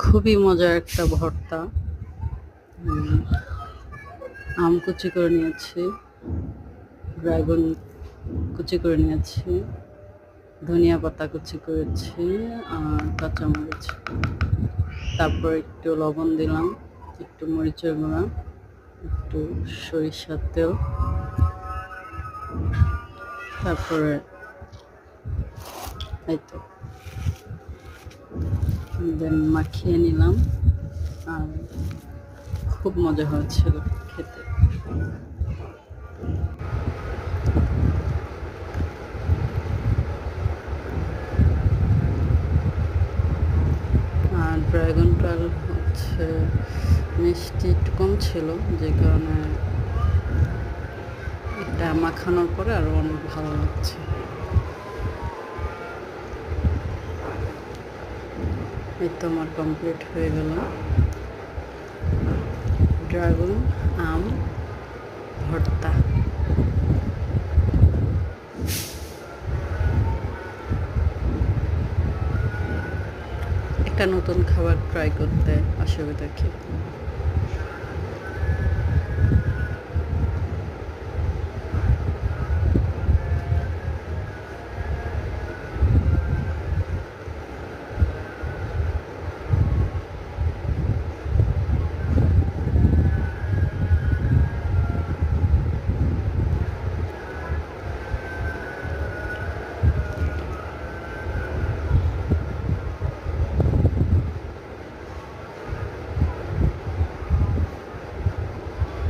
খুবই মজার একটা ভর্তা। উম আম কুচি করে নিয়েছি, ড্রাগন কুচি করে নিয়েছি, ধনিয়া পাতা কুচি করেছি, আর কাঁচামরিচ। তারপর একটু লবণ দিলাম, একটু মরিচের গুঁড়া, একটু সরিষার তেল, তারপরে এই তো দেন মাখিয়ে নিলাম। আর খুব মজা হয়েছিল খেতে। আর ড্রাগনটার হচ্ছে মিষ্টি একটু কম ছিল, যে কারণে এটা মাখানোর পরে আরো অনেক ভালো লাগছে। এই তো আমার কমপ্লিট হয়ে গেল ড্রাগন আম ভর্তা। একটা নতুন খাবার ট্রাই করতে অসুবিধা কি?